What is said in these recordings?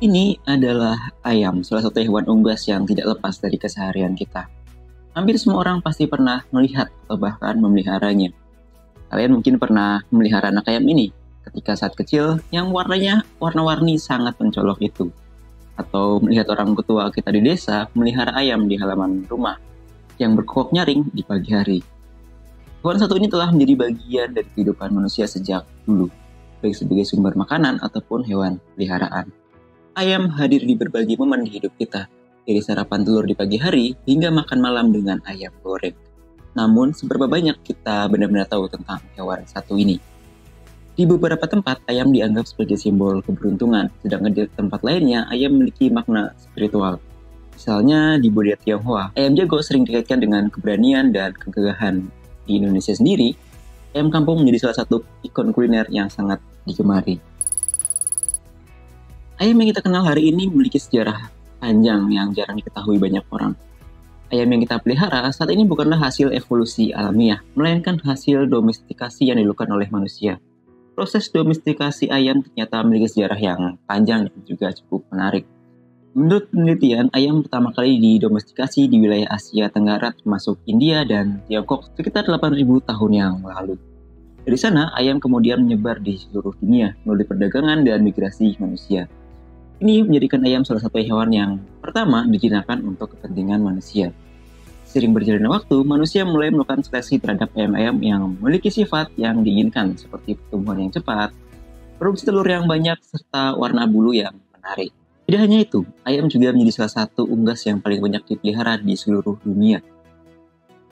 Ini adalah ayam, salah satu hewan unggas yang tidak lepas dari keseharian kita. Hampir semua orang pasti pernah melihat atau bahkan memeliharanya. Kalian mungkin pernah memelihara anak ayam ini ketika saat kecil yang warnanya warna-warni sangat mencolok itu. Atau melihat orang tua kita di desa memelihara ayam di halaman rumah yang berkokok nyaring di pagi hari. Hewan satu ini telah menjadi bagian dari kehidupan manusia sejak dulu, baik sebagai sumber makanan ataupun hewan peliharaan. Ayam hadir di berbagai momen di hidup kita, dari sarapan telur di pagi hari hingga makan malam dengan ayam goreng. Namun, seberapa banyak kita benar-benar tahu tentang hewan satu ini? Di beberapa tempat, ayam dianggap sebagai simbol keberuntungan, sedangkan di tempat lainnya, ayam memiliki makna spiritual. Misalnya, di budaya Tionghoa, ayam jago sering dikaitkan dengan keberanian dan kegagahan. Di Indonesia sendiri, ayam kampung menjadi salah satu ikon kuliner yang sangat digemari. Ayam yang kita kenal hari ini memiliki sejarah panjang yang jarang diketahui banyak orang. Ayam yang kita pelihara saat ini bukanlah hasil evolusi alamiah, melainkan hasil domestikasi yang dilakukan oleh manusia. Proses domestikasi ayam ternyata memiliki sejarah yang panjang dan juga cukup menarik. Menurut penelitian, ayam pertama kali didomestikasi di wilayah Asia Tenggara termasuk India dan Tiongkok sekitar 8.000 tahun yang lalu. Dari sana, ayam kemudian menyebar di seluruh dunia melalui perdagangan dan migrasi manusia. Ini menjadikan ayam salah satu hewan yang pertama dijinakan untuk kepentingan manusia. Sering berjalannya waktu, manusia mulai melakukan seleksi terhadap ayam-ayam yang memiliki sifat yang diinginkan seperti pertumbuhan yang cepat, produksi telur yang banyak, serta warna bulu yang menarik. Tidak hanya itu, ayam juga menjadi salah satu unggas yang paling banyak dipelihara di seluruh dunia.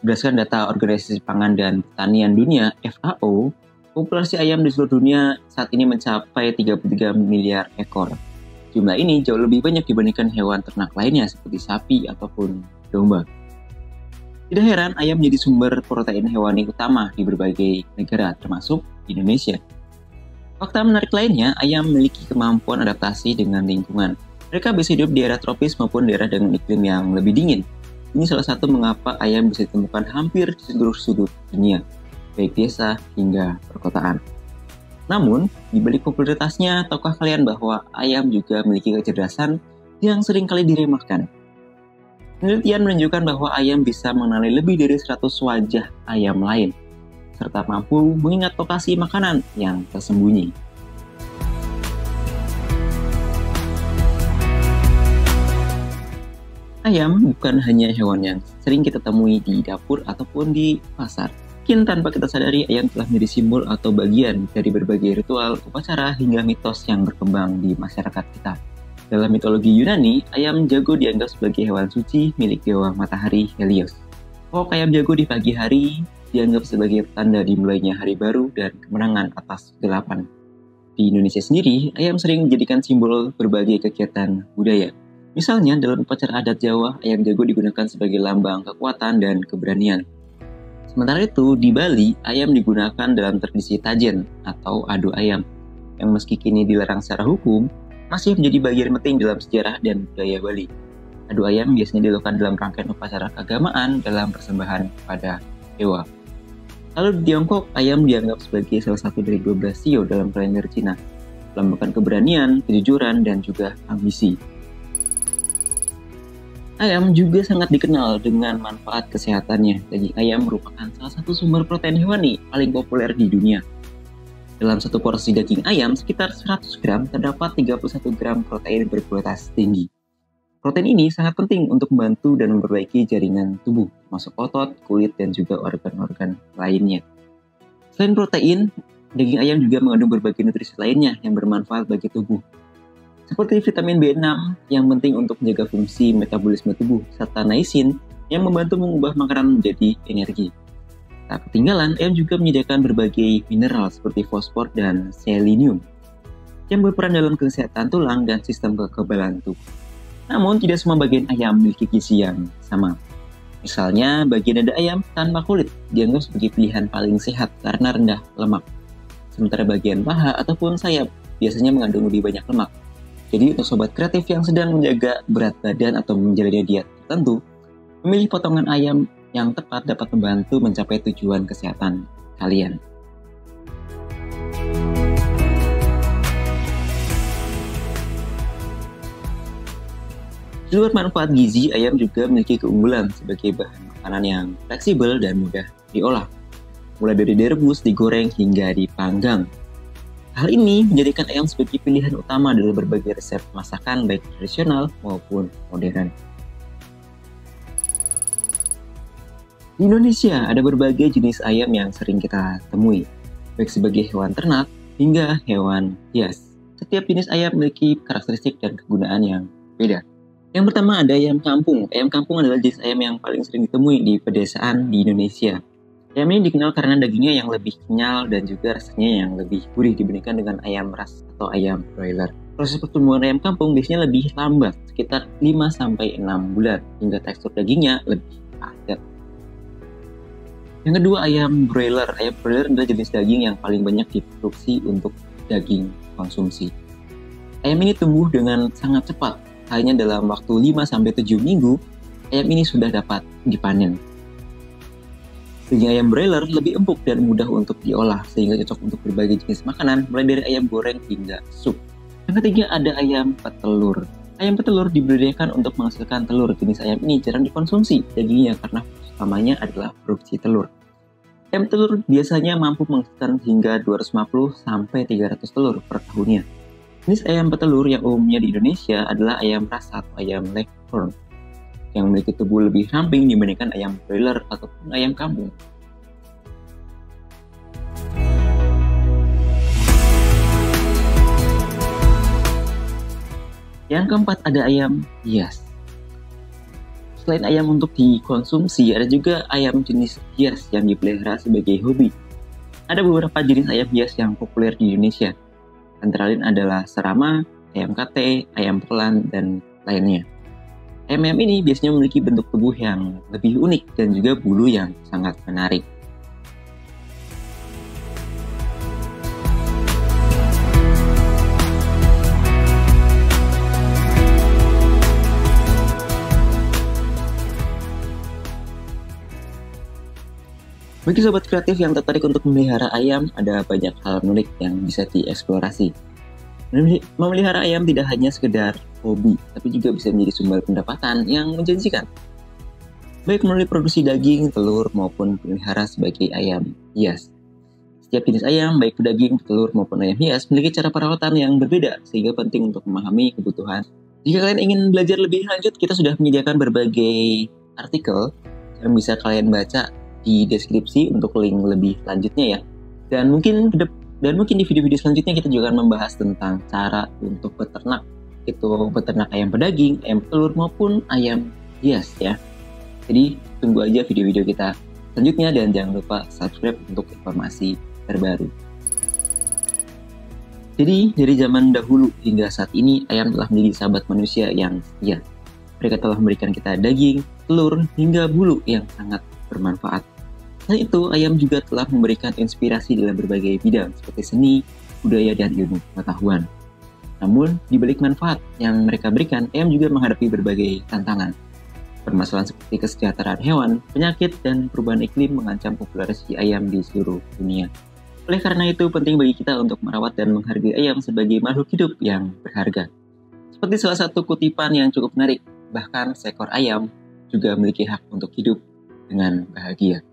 Berdasarkan data Organisasi Pangan dan Pertanian Dunia (FAO), populasi ayam di seluruh dunia saat ini mencapai 33 miliar ekor. Jumlah ini jauh lebih banyak dibandingkan hewan ternak lainnya seperti sapi ataupun domba. Tidak heran, ayam menjadi sumber protein hewani utama di berbagai negara, termasuk Indonesia. Fakta menarik lainnya, ayam memiliki kemampuan adaptasi dengan lingkungan. Mereka bisa hidup di daerah tropis maupun daerah dengan iklim yang lebih dingin. Ini salah satu mengapa ayam bisa ditemukan hampir di seluruh sudut dunia, baik desa hingga perkotaan. Namun, di balik popularitasnya, tahukah kalian bahwa ayam juga memiliki kecerdasan yang seringkali diremehkan? Penelitian menunjukkan bahwa ayam bisa mengenali lebih dari 100 wajah ayam lain, serta mampu mengingat lokasi makanan yang tersembunyi. Ayam bukan hanya hewan yang sering kita temui di dapur ataupun di pasar. Mungkin tanpa kita sadari, ayam telah menjadi simbol atau bagian dari berbagai ritual, upacara, hingga mitos yang berkembang di masyarakat kita. Dalam mitologi Yunani, ayam jago dianggap sebagai hewan suci milik dewa matahari Helios. Kokok ayam jago di pagi hari dianggap sebagai tanda dimulainya hari baru dan kemenangan atas kegelapan. Di Indonesia sendiri, ayam sering dijadikan simbol berbagai kegiatan budaya. Misalnya, dalam upacara adat Jawa, ayam jago digunakan sebagai lambang kekuatan dan keberanian. Sementara itu, di Bali, ayam digunakan dalam tradisi tajen atau adu ayam, yang meski kini dilarang secara hukum, masih menjadi bagian penting dalam sejarah dan budaya Bali. Adu ayam biasanya dilakukan dalam rangkaian upacara keagamaan dalam persembahan kepada dewa. Lalu di Tiongkok, ayam dianggap sebagai salah satu dari 12 shio dalam kalender Cina, melambangkan keberanian, kejujuran, dan juga ambisi. Ayam juga sangat dikenal dengan manfaat kesehatannya. Daging ayam merupakan salah satu sumber protein hewani paling populer di dunia. Dalam satu porsi daging ayam, sekitar 100 gram terdapat 31 gram protein berkualitas tinggi. Protein ini sangat penting untuk membantu dan memperbaiki jaringan tubuh, termasuk otot, kulit, dan juga organ-organ lainnya. Selain protein, daging ayam juga mengandung berbagai nutrisi lainnya yang bermanfaat bagi tubuh. Seperti vitamin B6 yang penting untuk menjaga fungsi metabolisme tubuh, serta niacin yang membantu mengubah makanan menjadi energi. Tak ketinggalan, ayam juga menyediakan berbagai mineral seperti fosfor dan selenium yang berperan dalam kesehatan tulang dan sistem kekebalan tubuh. Namun, tidak semua bagian ayam memiliki gizi yang sama. Misalnya, bagian dada ayam tanpa kulit dianggap sebagai pilihan paling sehat karena rendah lemak. Sementara bagian paha ataupun sayap biasanya mengandung lebih banyak lemak. Jadi untuk sobat kreatif yang sedang menjaga berat badan atau menjalani diet tertentu, memilih potongan ayam yang tepat dapat membantu mencapai tujuan kesehatan kalian. Di luar manfaat gizi, ayam juga memiliki keunggulan sebagai bahan makanan yang fleksibel dan mudah diolah, mulai dari direbus, digoreng, hingga dipanggang. Hal ini menjadikan ayam sebagai pilihan utama dalam berbagai resep masakan baik tradisional maupun modern. Di Indonesia ada berbagai jenis ayam yang sering kita temui, baik sebagai hewan ternak hingga hewan hias. Setiap jenis ayam memiliki karakteristik dan kegunaan yang beda. Yang pertama ada ayam kampung. Ayam kampung adalah jenis ayam yang paling sering ditemui di pedesaan di Indonesia. Ayam ini dikenal karena dagingnya yang lebih kenyal dan juga rasanya yang lebih gurih dibandingkan dengan ayam ras atau ayam broiler. Proses pertumbuhan ayam kampung biasanya lebih lambat, sekitar 5-6 bulan, hingga tekstur dagingnya lebih padat. Yang kedua, ayam broiler. Ayam broiler adalah jenis daging yang paling banyak diproduksi untuk daging konsumsi. Ayam ini tumbuh dengan sangat cepat. Hanya dalam waktu 5-7 minggu, ayam ini sudah dapat dipanen. Daging ayam broiler lebih empuk dan mudah untuk diolah, sehingga cocok untuk berbagai jenis makanan, mulai dari ayam goreng hingga sup. Yang ketiga ada ayam petelur. Ayam petelur dibudidayakan untuk menghasilkan telur. Jenis ayam ini jarang dikonsumsi dagingnya karena utamanya adalah produksi telur. Ayam telur biasanya mampu menghasilkan hingga 250-300 telur per tahunnya. Jenis ayam petelur yang umumnya di Indonesia adalah ayam ras atau ayam leghorn, yang memiliki tubuh lebih ramping dibandingkan ayam broiler ataupun ayam kampung. Yang keempat ada ayam hias. Selain ayam untuk dikonsumsi, ada juga ayam jenis hias yang dipelihara sebagai hobi. Ada beberapa jenis ayam hias yang populer di Indonesia. Antara lain adalah serama, ayam kate, ayam pelan, dan lainnya. Ayam-ayam ini biasanya memiliki bentuk tubuh yang lebih unik dan juga bulu yang sangat menarik. Bagi sobat kreatif yang tertarik untuk memelihara ayam, ada banyak hal menarik yang bisa dieksplorasi. Memelihara ayam tidak hanya sekedar hobi, tapi juga bisa menjadi sumber pendapatan yang menjanjikan. Baik melalui produksi daging, telur, maupun pelihara sebagai ayam hias. Setiap jenis ayam, baik daging, telur, maupun ayam hias, memiliki cara perawatan yang berbeda, sehingga penting untuk memahami kebutuhan. Jika kalian ingin belajar lebih lanjut, kita sudah menyediakan berbagai artikel yang bisa kalian baca di deskripsi untuk link lebih lanjutnya ya. Dan mungkin di video-video selanjutnya kita juga akan membahas tentang cara untuk beternak, itu beternak ayam pedaging, ayam telur maupun ayam hias ya. Jadi tunggu aja video-video kita selanjutnya dan jangan lupa subscribe untuk informasi terbaru. Jadi dari zaman dahulu hingga saat ini ayam telah menjadi sahabat manusia yang setia. Mereka telah memberikan kita daging, telur, hingga bulu yang sangat bermanfaat. Selain itu, ayam juga telah memberikan inspirasi dalam berbagai bidang seperti seni, budaya, dan ilmu pengetahuan. Namun, di balik manfaat yang mereka berikan, ayam juga menghadapi berbagai tantangan. Permasalahan seperti kesejahteraan hewan, penyakit, dan perubahan iklim mengancam populasi ayam di seluruh dunia. Oleh karena itu, penting bagi kita untuk merawat dan menghargai ayam sebagai makhluk hidup yang berharga. Seperti salah satu kutipan yang cukup menarik, bahkan seekor ayam juga memiliki hak untuk hidup dengan bahagia.